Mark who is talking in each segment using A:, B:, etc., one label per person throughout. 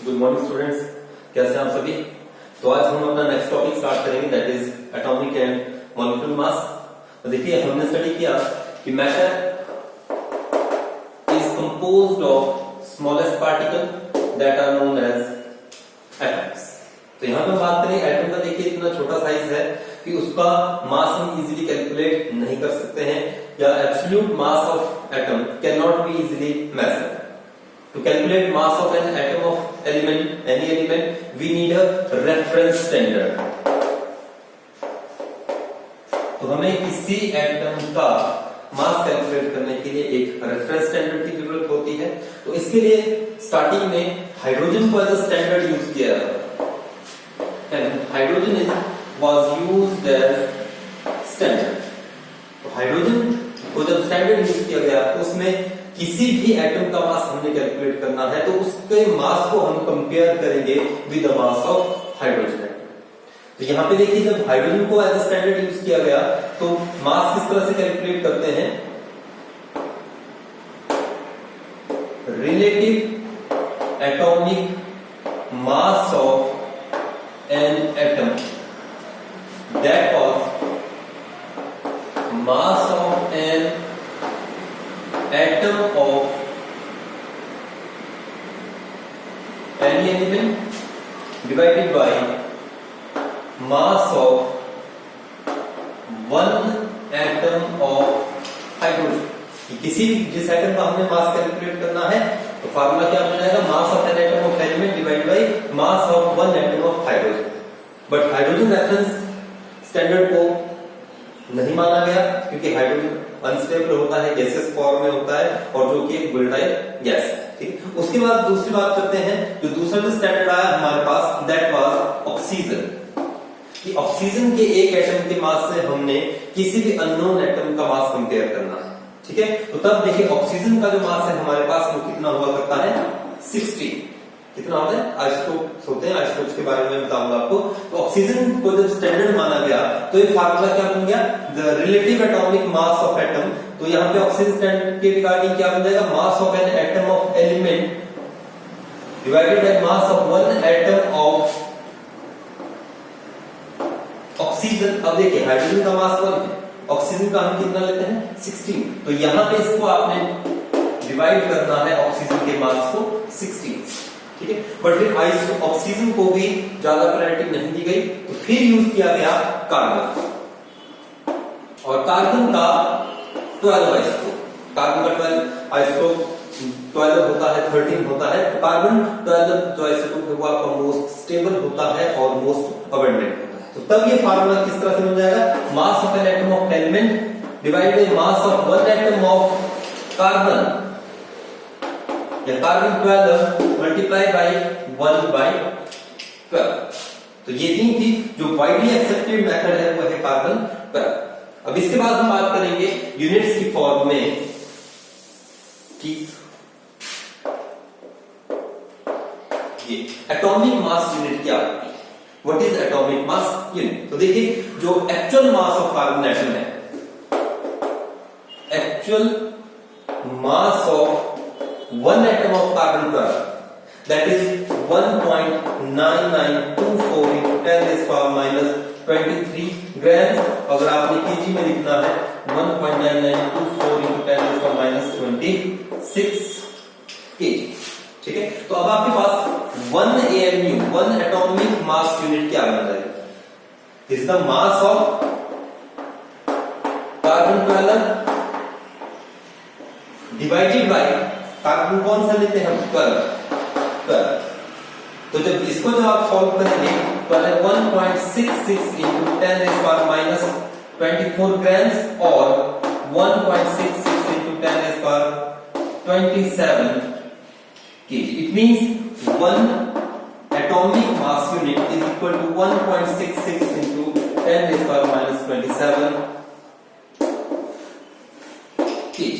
A: Good morning students, कैसे हैं आप सभी। तो आज हम अपना नेक्स्ट टॉपिक स्टार्ट करेंगे, that is atomic and molecular mass. तो देखिए हमने स्टडी किया कि matter is composed of smallest particle that are known as atoms. तो यहां पे बात करें एटम का, देखिए इतना छोटा साइज है कि उसका मास हम इजीली कैलकुलेट नहीं कर सकते हैं, या absolute mass of atom can not be easily measured. To calculate mass of an atom of element, any element, we need a reference standard. तो हमें किसी एटम का मास कैलकुलेट करने के लिए एक रेफरेंस स्टैंडर्ड की जरूरत होती है। तो इसके लिए स्टार्टिंग में हाइड्रोजन को एज अ स्टैंडर्ड यूज किया जाता है। Hydrogen was used as standard. तो हाइड्रोजन को जब स्टैंडर्ड यूज किया गया तो उसमें किसी भी एटम का मास हमने कैलकुलेट करना है तो उसके मास को हम कंपेयर करेंगे with the mass of hydrogen atom. तो यहां पे देखिए जब हाइड्रोजन को एज अ स्टैंडर्ड यूज किया गया तो मास किस तरह से कैलकुलेट करते हैं, relative atomic mass of an atom that was mass of an atom of any element divided by mass of one atom of hydrogen। किसी जिस एटम का हमने मास कैलकुलेट करना है तो फार्मूला क्या बन जाएगा, मास of an atom of element divide by mass of one atom of hydrogen. But hydrogen reference standard को नहीं माना गया क्योंकि हाइड्रोजन अनस्टेबल होता है, गैसेस फॉर्म में होता है और जो कि एक वोलेटाइल गैस है। ठीक, उसके बाद दूसरी बात करते हैं, जो दूसरा जो स्टैंडर्ड आया हमारे पास दैट वाज ऑक्सीजन। कि ऑक्सीजन के एक एटम के मास से हमने किसी भी अननोन एटम का मास कंपेयर करना है। ठीक है, तो तब देखिए ऑक्सीजन का जो मास है हमारे पास वो कितना हुआ करता है, 60। कितना होता है, आइसोटोप्स होते हैं, आइसोटोप्स के बारे में बताऊंगा आपको। तो ऑक्सीजन को जब स्टैंडर्ड माना गया तो ये फार्मूला क्या बन गया, the relative atomic mass of atom. तो यहाँ पे ऑक्सीजन स्टैंडर्ड के रिगार्डिंग क्या बन जाएगा, मास of an atom of element divided by mass of one atom of oxygen. अब देखिए हाइड्रोजन का मास 1 है, ऑक्सीजन का हम कितना लेते हैं, 16। तो यहाँ पे इसको आपने डिवाइड करना है ऑक्सीजन के मास को 16। ठीक है, बट फिर ऑक्सीजन को भी ज्यादा प्रायोरिटी नहीं दी गई तो फिर यूज किया गया कार्बन। और कार्बन का 12 आइसोटोप, कार्बन का 12 आइसोटोप 12 होता है, 13 होता है। तो कार्बन 12 जो आइसोटोप है वो आपका मोस्ट स्टेबल होता है और मोस्ट अबंडेंट होता है। तो तब ये फार्मूला किस तरह से बन जाएगा, मास of an atom of element divide by mass of one atom of carbon, या कार्बन 12 मल्टीप्लाई बाय 1/12। तो ये तीन थी जो वाइडली एक्सेप्टेड मेथड है वो है कार्बन 12। अब इसके बाद हम बात करेंगे यूनिट्स की फॉर्म में कि ये एटॉमिक मास यूनिट क्या होती है, what is atomic mass unit. तो देखिए जो actual mass of carbon atom है, actual mass of one atom of carbon 12 that is 1.9924 into 10 raised power minus 23 grams। अगर आपने केजी में लिखना है 1.9924 into 10 raised power minus 26 kg। ठीक है, तो अब आपके पास 1 AMU 1 एटॉमिक मास यूनिट क्या बन जाएगा, is the mass of carbon 12 divided by carbon कौन सा लेते हैं हम, 12। तो जब इसको जब आप सॉल्व करेंगे तो 1.66 into 10 raised power minus 24 grams और 1.66 into 10 raised power 27 kg। It means one atomic mass unit is equal to 1.66 into 10 raised power minus 27 kg।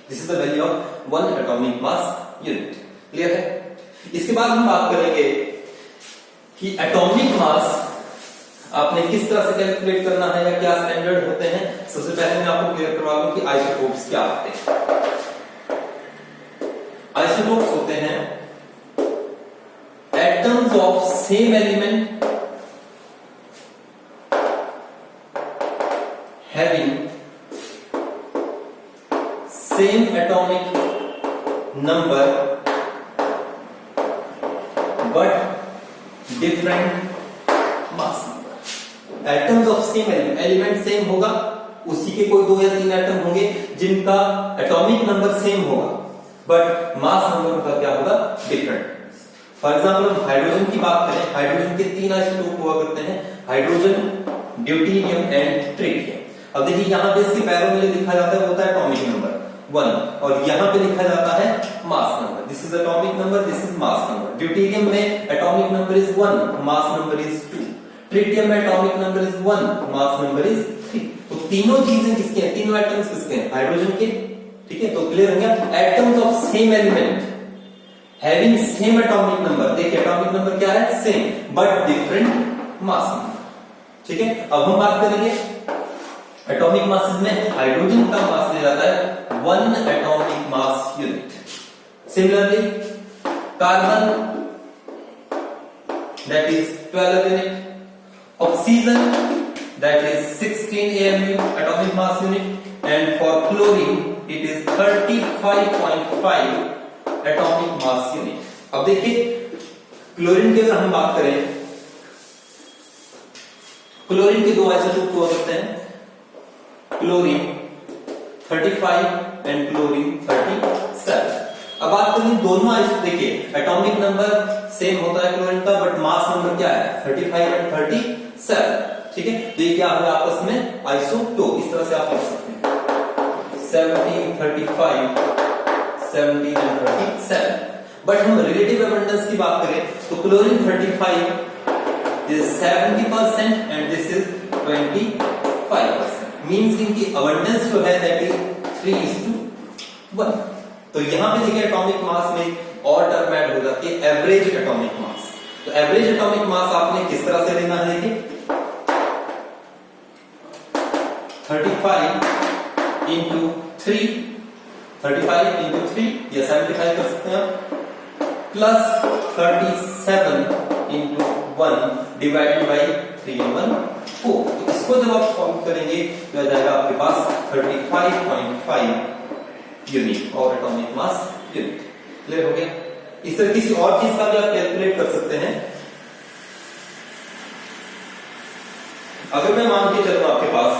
A: This is the value of one atomic mass unit। Clear है। इसके बाद हम बात करेंगे कि atomic mass आपने किस तरह से कैलकुलेट करना है या क्या स्टैंडर्ड होते हैं। सबसे पहले मैं आपको क्लियर करवा दूं कि आइसोटोप्स क्या होते हैं। आइसोटोप्स होते हैं same element having same atomic number but different mass number. Atoms of same element same होगा, उसी के कोई 2 या 3 एटम होंगे जिनका एटॉमिक नंबर सेम होगा बट मास नंबर का क्या होगा, डिफरेंट. फॉर एग्जांपल हम हाइड्रोजन की बात करें, हाइड्रोजन के 3 आइसोटोप हुआ करते हैं, हाइड्रोजन, ड्यूटेरियम एंड ट्रिटियम. अब देखिए यहां पे इसके पैरों में जो लिखा जाता है वो होता है एटॉमिक नंबर 1 और यहां पे लिखा जाता है mass number. This is atomic number, this is mass number. Deuterium में atomic number is 1, mass number is 2. Tritium में atomic number is 1, mass number is 3. तो तीनों चीजें किसके हैं, तीनों एटम्स किसके हैं, हाइड्रोजन के. ठीक है, तो क्लियर हो गया. Atoms of same element having same atomic number. देखिए एटॉमिक नंबर क्या है, same but different mass number. ठीक है, अब हम बात करेंगे एटॉमिक मासेस में. हाइड्रोजन का मास दिया जाता है 1 atomic mass unit. Similarly carbon that is 12 unit, oxygen that is 16 AMU atomic mass unit, and for chlorine it is 35.5 atomic mass unit. अब देखिए क्लोरीन की अगर हम बात करें, क्लोरीन के 2 आइसोटोप हुआ करते हैं, क्लोरीन 35 एंड क्लोरीन 37. अब बात करें दोनों आइसोटोप, देखिए एटॉमिक नंबर सेम होता है क्लोरीन का बट मास नंबर क्या है, 35 एंड 37. ठीक है, तो ये क्या होगा आपस में आइसोटोप. इस तरह से आप लिख सकते हैं 17, 35, 17 एंड 37. बट हम रिलेटिव अबंडेंस की बात करें तो chlorine 35 is 70% and this is 25%. Means इनकी अबंडेंस जो है दैट इज 3:1. तो यहां पे देखिए एटॉमिक मास में और टर्म ऐड हो जाती है एवरेज एटॉमिक मास. तो एवरेज एटॉमिक मास आपने किस तरह से लेना है, देखिए 35 इंटू 3, 35 इंटू 3 या 75 कर सकते हैं आप, प्लस 37 इंटू 1 डिवाइडेड बाई 314. तो इसको जब आप सॉल्व करेंगे तो आ जाएगा आपके पास 35.5 यूनिट और एटॉमिक मास यूनिट. क्लियर हो गया. इस तरह किसी और चीज का भी आप कैलकुलेट कर सकते हैं. अगर मैं मान के चलूं आपके पास,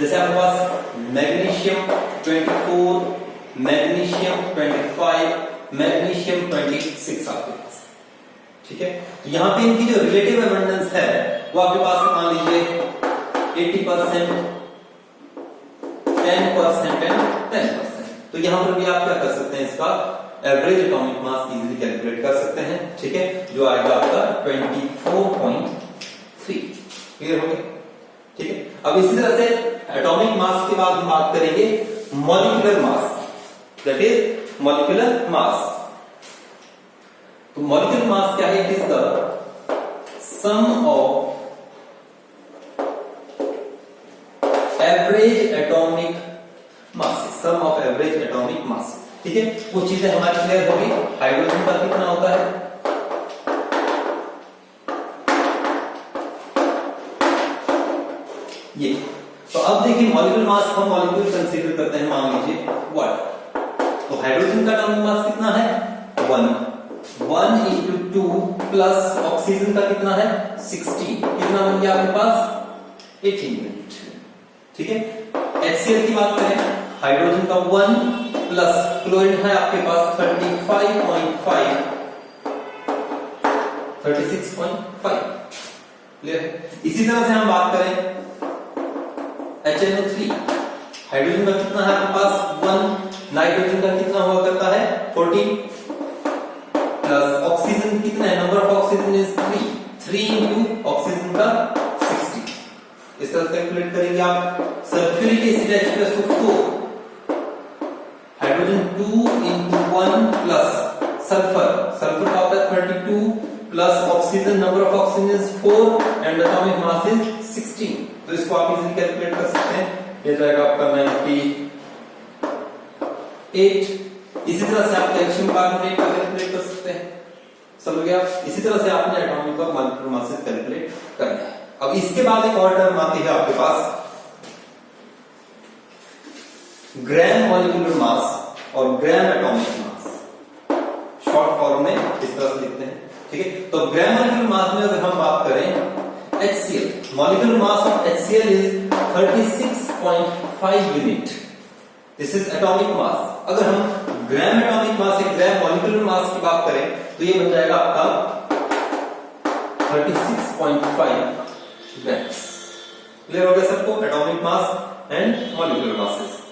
A: जैसे आपके पास मैग्नीशियम 24, मैग्नीशियम 25, मैग्नीशियम 26 आपके पास. ठीक है, यहां पे इनकी जो रिलेटिव अबंडेंस है वो आपके पास मान लीजिए 80%, 10% एंड 10%. तो यहां पर भी आप क्या कर सकते हैं, इसका एवरेज एटॉमिक मास इजीली कैलकुलेट कर सकते हैं. ठीक है, जो आएगा आपका 24.3. क्लियर हो गया. ठीक है, अब इसी तरह से एटॉमिक मास के बाद हम बात करेंगे molecular mass, that is molecular mass. तो मॉलिक्यूलर मास क्या है, it is the sum of average atomic mass, sum of average atomic mass. ठीक है, कुछ चीजें हमारी क्लियर होगी. हाइड्रोजन का कितना होता है, ये. तो अब देखिए मॉलिक्यूलर मास, हम मॉलिक्यूल कंसीडर करते हैं, मान लीजिए वाटर. तो हाइड्रोजन का एटॉमिक मास कितना है, 1 इंटू 2 प्लस ऑक्सीजन का कितना है 16. कितना बन गया आपके पास 18 यूनिट. ठीक है, HCl की बात करें, हाइड्रोजन का 1 प्लस क्लोरीन है आपके पास 35.5, 36.5. क्लियर. इसी तरह से हम बात करें HNO3, हाइड्रोजन का कितना है आपके पास 1, नाइट्रोजन का कितना हुआ करता है 14, प्लस ऑक्सीजन कितना है, number of oxygen is 3 into oxygen का 60. इस तरह से कैलकुलेट करेंगे आप. Sulphuric acid H+O4, hydrogen 2 into 1 plus sulphur, sulphur का होता है 32 plus oxygen, number of oxygen is 4 and atomic mass is 16. तो इसको आप इजीली कैलकुलेट कर सकते हैं. ये जाएगा आपका 98. इसी तरह से आप कैल्शियम कार्बोनेट का कैलकुलेट कर सकते हैं समझ गया? इसी तरह से आपने एटॉमिक और मॉलिक्यूलर मासेस कैलकुलेट करना है। अब इसके बाद एक और टर्म आती है आपके पास, ग्राम मॉलिक्यूलर मास और gram atomic mass. Short form में इस तरह से लिखते हैं, ठीक है? तो ग्राम मॉलिक्यूलर मास में अगर हम बात करें HCl, molecular mass of HCl is 36.5 unit. This is atomic मास। अगर हम ग्राम एटॉमिक मास या ग्राम मॉलिक्यूलर मास की बात करें तो ये बन जाएगा आपका 36.5 ग्राम्स। क्लियर हो गया सबको? Atomic mass and molecular masses.